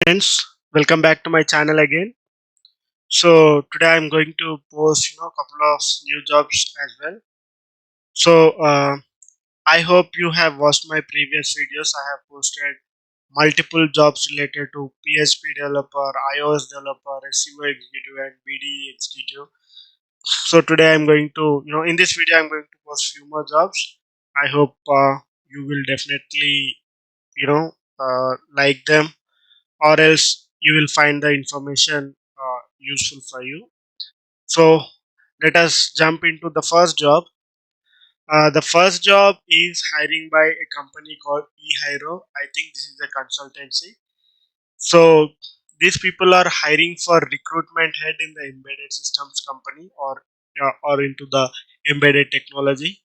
Friends, welcome back to my channel again. So today I'm going to post a couple of new jobs as well. So I hope you have watched my previous videos. I have posted multiple jobs related to PHP developer, iOS developer, SEO executive, and BD executive. So today I'm going to in this video I'm going to post few more jobs. I hope you will definitely like them, or else you will find the information useful for you. So let us jump into the first job. The first job is hiring by a company called eHiro. I think this is a consultancy. So these people are hiring for recruitment head in the embedded systems company, or into the embedded technology.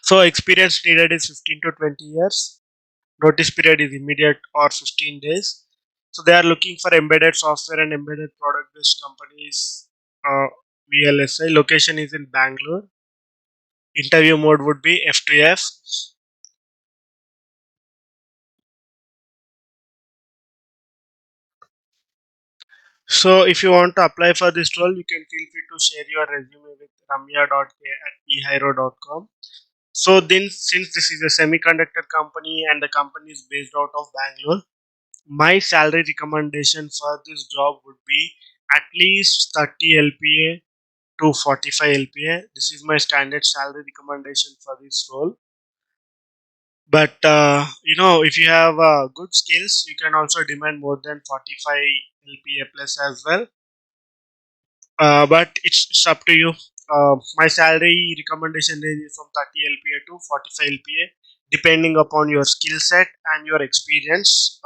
So experience needed is 15 to 20 years. Notice period is immediate or 15 days. So they are looking for embedded software and embedded product based companies. uh, VLSI location is in Bangalore. Interview mode would be F2F. So if you want to apply for this role, you can feel free to share your resume with ramya.k@ehiro.com. So then, since this is a semiconductor company and the company is based out of Bangalore, my salary recommendation for this job would be at least 30 LPA to 45 LPA. This is my standard salary recommendation for this role. But if you have good skills, you can also demand more than 45 LPA plus as well. But it's up to you. My salary recommendation range is from 30 LPA to 45 LPA, depending upon your skill set and your experience.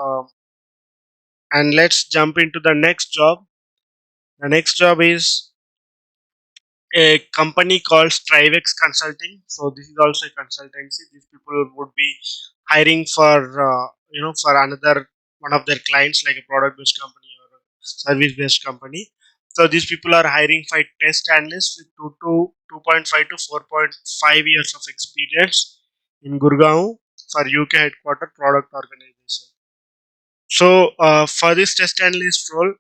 And let's jump into the next job. The next job is a company called Trivex Consulting. So this is also a consultancy. These people would be hiring for for another one of their clients, like a product based company or a service based company. So these people are hiring for test analysts with 2.5 to 4.5 years of experience in Gurgaon for UK headquarter product organization. So for this test analyst role,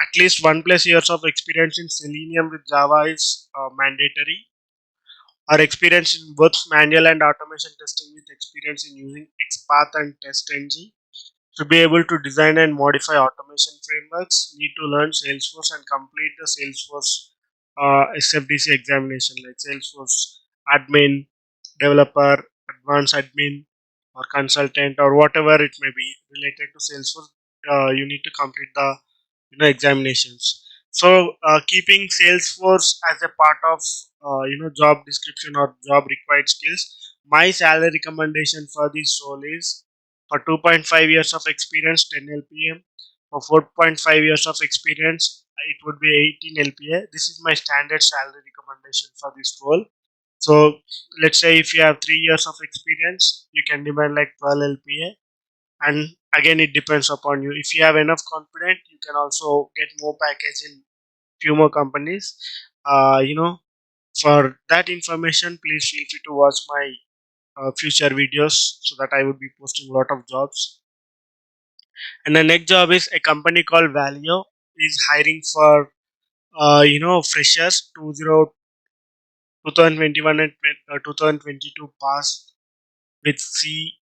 at least 1+ years of experience in Selenium with Java is mandatory. Our experience in both manual and automation testing with experience in using XPath and TestNG. To be able to design and modify automation frameworks, need to learn Salesforce and complete the Salesforce SFDC examination, like Salesforce admin, developer, advanced admin, or consultant, or whatever it may be related to Salesforce. You need to complete the examinations. So keeping Salesforce as a part of job description or job required skills, my salary recommendation for this role is for 2.5 years of experience 10 LPM, for 4.5 years of experience it would be 18 LPA. This is my standard salary recommendation for this role. So let's say if you have 3 years of experience, you can demand like 12 LPA. And again, it depends upon you. If you have enough confidence, you can also get more package in few more companies. For that information, please feel free to watch my future videos, so that I would be posting a lot of jobs. And the next job is a company called Valio is hiring for freshers 2021 and 2022 pass with C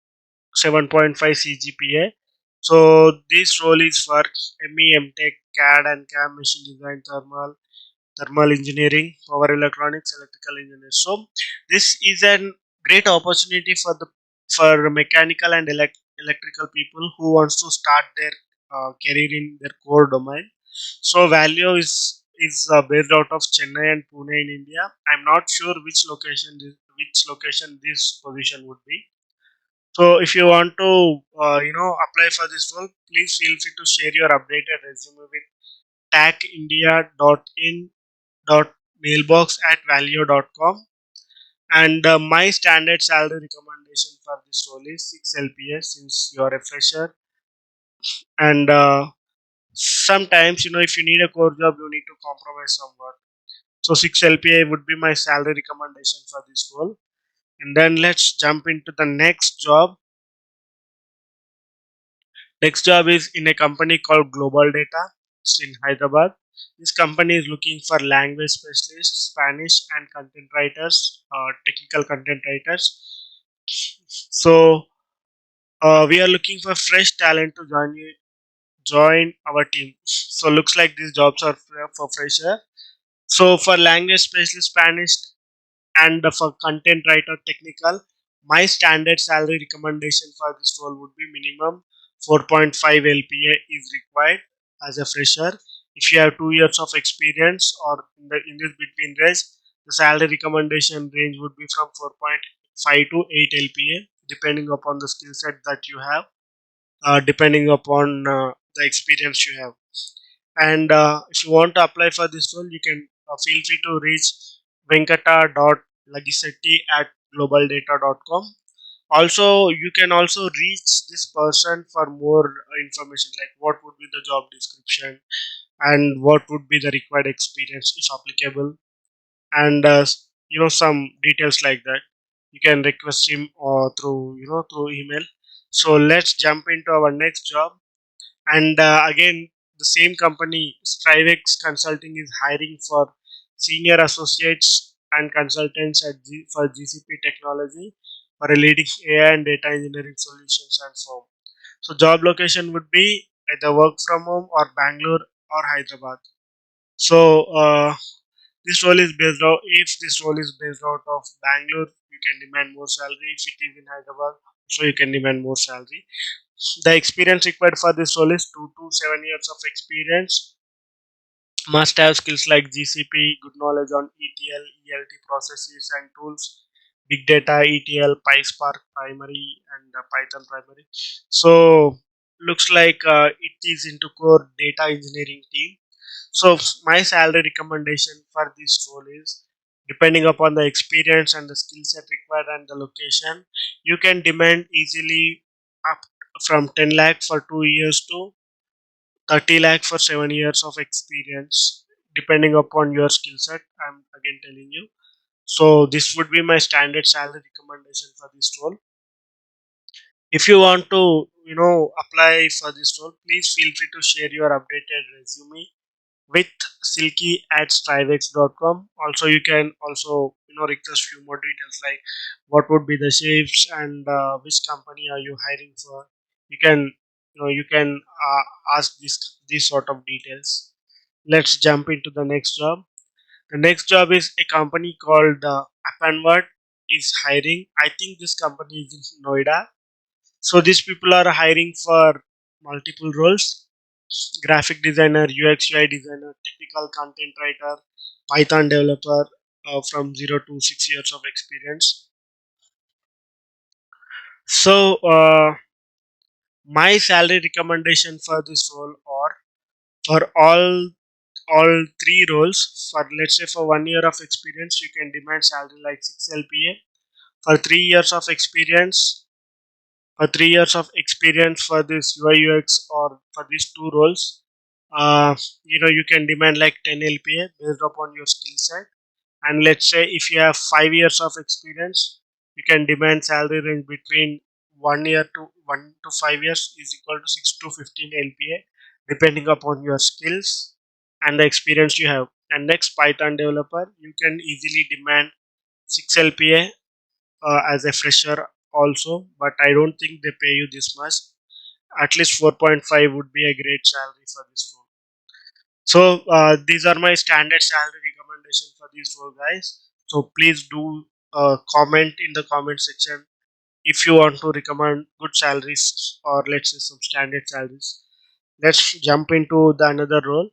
7.5 CGPA. So this role is for ME, MTech, CAD and CAM, machine design, thermal engineering, power electronics, electrical engineering. So this is a great opportunity for mechanical and electrical people who wants to start their career in their core domain. So Value is based out of Chennai and Pune in India. I'm not sure which location this position would be. So if you want to apply for this role, please feel free to share your updated resume with tackindia.in.mailbox@value.com. And my standard salary recommendation for this role is 6 LPS, since you are a fresher. And sometimes, if you need a core job, you need to compromise somewhat. So 6 LPA would be my salary recommendation for this role. And then let's jump into the next job. Next job is in a company called Global Data. It's in Hyderabad. This company is looking for language specialists, Spanish and content writers, technical content writers. So we are looking for fresh talent to join our team. So looks like these jobs are for fresher. So for language specialist, Spanish and for content writer technical, my standard salary recommendation for this role would be minimum 4.5 lpa is required as a fresher. If you have 2 years of experience or in this between range, the salary recommendation range would be from 4.5 to 8 lpa depending upon the skill set that you have, depending upon the experience you have. And if you want to apply for this role, you can feel free to reach venkata.lagisetti at globaldata.com. Also, you can also reach this person for more information, like what would be the job description and what would be the required experience if applicable, and some details like that. You can request him or through email. So let's jump into our next job. And again, the same company, Trivex Consulting, is hiring for senior associates and consultants for GCP technology for a leading AI and data engineering solutions and firm. So, job location would be either work from home or Bangalore or Hyderabad. So, this role is based out. If this role is based out of Bangalore, you can demand more salary. If it is in Hyderabad, so you can demand more salary. The experience required for this role is 2 to 7 years of experience. Must have skills like GCP, good knowledge on ETL, ELT processes and tools, big data, ETL, PySpark primary, and Python primary. So looks like it is into core data engineering team. So my salary recommendation for this role is, depending upon the experience and the skill set required and the location, you can demand easily up from 10 lakh for 2 years to 30 lakh for 7 years of experience, depending upon your skill set. I'm again telling you. So this would be my standard salary recommendation for this role. If you want to, apply for this role, please feel free to share your updated resume with silky at strivex.com. Also, you can also request few more details like what would be the shifts and which company are you hiring for. You can ask these sort of details. Let's jump into the next job. The next job is a company called Apanward is hiring. I think this company is in Noida. So these people are hiring for multiple roles: graphic designer, UX UI designer, technical content writer, Python developer, from 0 to 6 years of experience. So my salary recommendation for this role, or for all three roles, for let's say for 1 year of experience, you can demand salary like 6 LPA. For 3 years of experience, for this UI UX, or for these two roles, you can demand like 10 LPA based upon your skill set. And let's say if you have 5 years of experience, you can demand salary range between 1 to 5 years is equal to 6 to 15 LPA, depending upon your skills and the experience you have. And next, Python developer, you can easily demand 6 LPA as a fresher also, but I don't think they pay you this much. At least 4.5 would be a great salary for this role. So these are my standard salary recommendation for this role, guys. So please do comment in the comment section if you want to recommend good salaries, or let's say some standard salaries. Let's jump into the another role.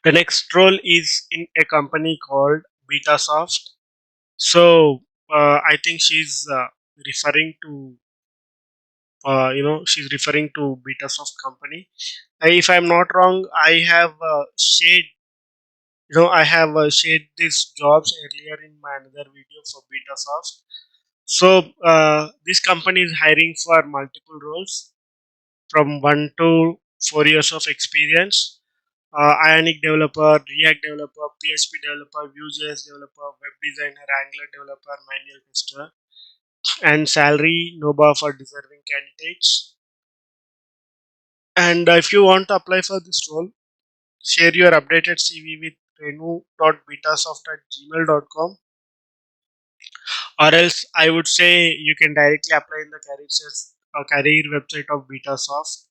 The next role is in a company called Betasoft. So I think referring to she's referring to Betasoft company. If I'm not wrong, I have shared these jobs earlier in my another video for Betasoft. So this company is hiring for multiple roles from 1 to 4 years of experience. Ionic developer, React developer, PHP developer, Vue.js developer, web designer, Angular developer, manual tester. and salary no bar for deserving candidates. And if you want to apply for this role, share your updated CV with renu.betasoft@gmail.com, or else I would say you can directly apply in the career website of Betasoft.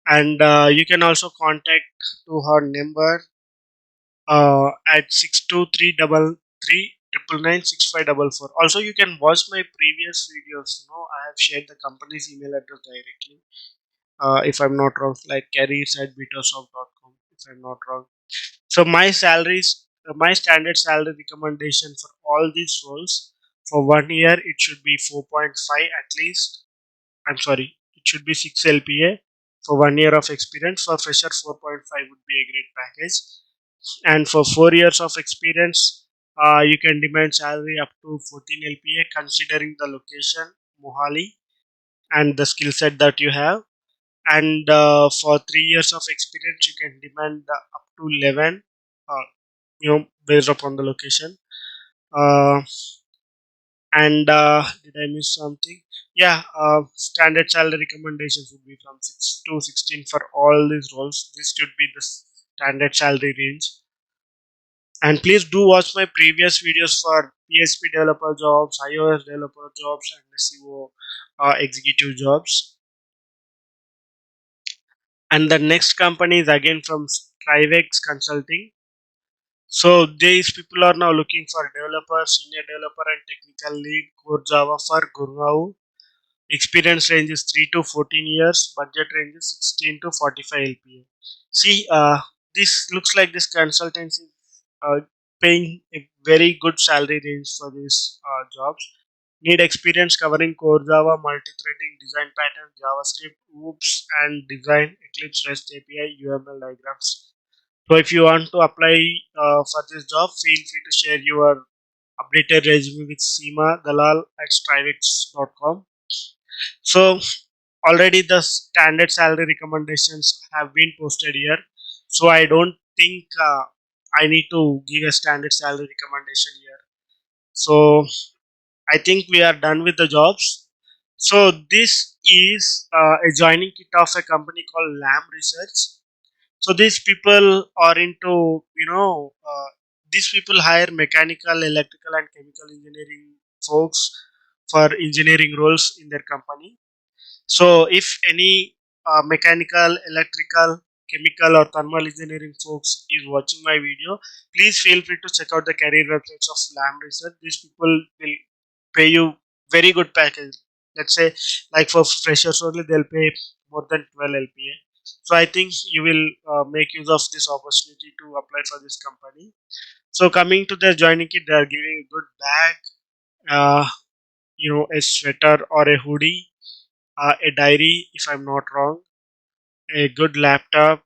And you can also contact to her number at 62333996544. Also, you can watch my previous videos. I have shared the company's email address directly. If I'm not wrong, like careers at betasoft.com. If I'm not wrong. So my standard salary recommendation for all these roles for 1 year, it should be 4.5 at least. I'm sorry, it should be 6 LPA for 1 year of experience. For fresher, 4.5 would be a great package. And for 4 years of experience, you can demand salary up to 14 LPA considering the location, Mohali, and the skill set that you have. And for 3 years of experience, you can demand up to 11, based upon the location. Uh, and did I miss something? Yeah, standard salary recommendations would be from 6 to 16 for all these roles. This should be the standard salary range. And please do watch my previous videos for PHP developer jobs, iOS developer jobs, and SEO executive jobs. And the next company is again from Trivex Consulting. So these people are now looking for developer, senior developer, and technical lead core Java for Gurgaon. Experience range is 3 to 14 years. Budget range is 16 to 45 LPA. See, this looks like this consultancy uh, paying a very good salary range for these jobs. Need experience covering core Java, multi-threading, design patterns, JavaScript, OOPS, and design Eclipse REST API, UML diagrams. So if you want to apply for this job, feel free to share your updated resume with Seema Dalal at strivex.com. So already the standard salary recommendations have been posted here. So I don't think I need to give a standard salary recommendation here. So I think we are done with the jobs. So this is a joining kit of a company called Lamb Research. So these people are into, these people hire mechanical, electrical, and chemical engineering folks for engineering roles in their company. So if any mechanical, electrical, chemical, or thermal engineering folks is watching my video, please feel free to check out the career websites of Lam Research. These people will pay you very good package. Let's say, like for freshers only, they'll pay more than 12 LPA. So I think you will make use of this opportunity to apply for this company. So coming to their joining kit, they are giving a good bag, a sweater or a hoodie, a diary, if I'm not wrong, a good laptop,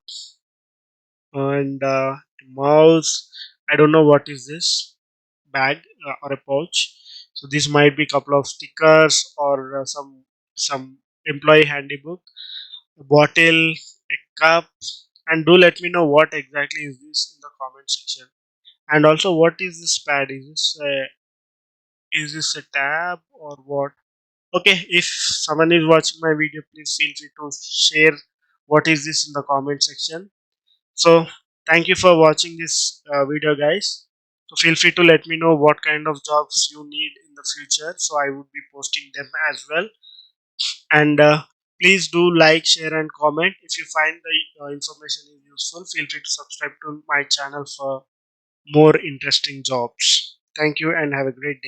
and a mouse. I don't know what is this bag or a pouch. So this might be a couple of stickers or some employee handbook, a bottle, a cup, and do let me know what exactly is this in the comment section. And also, what is this pad? Is this a tab or what? Okay, if someone is watching my video, please feel free to share what is this in the comment section. So thank you for watching this video, guys. So feel free to let me know what kind of jobs you need in the future, so I would be posting them as well. And please do like, share, and comment. If you find the information is useful, feel free to subscribe to my channel for more interesting jobs. Thank you and have a great day.